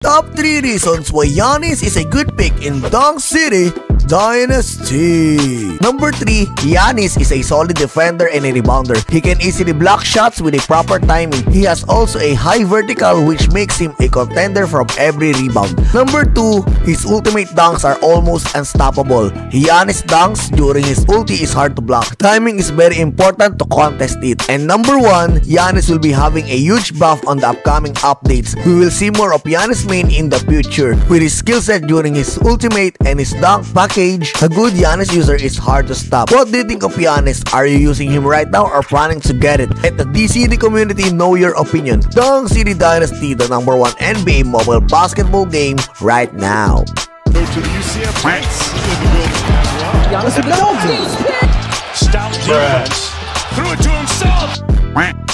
Top 3 reasons why Giannis is a good pick in Dunk City Dynasty. Number 3, Giannis is a solid defender and a rebounder. He can easily block shots with a proper timing. He has also a high vertical which makes him a contender from every rebound. Number 2, his ultimate dunks are almost unstoppable. Giannis dunks during his ulti is hard to block. Timing is very important to contest it. And number 1, Giannis will be having a huge buff on the upcoming updates. We will see more of Giannis main in the future. With his skill set during his ultimate and his dunk package, a good Giannis user is hard to stop. What do you think of Giannis? Are you using him right now or planning to get it? Let the DCD community know your opinion. Dunk City Dynasty, the number 1 NBA mobile basketball game right now. Go to the UCF Knights. Giannis with no. Stout defense. Threw it to himself.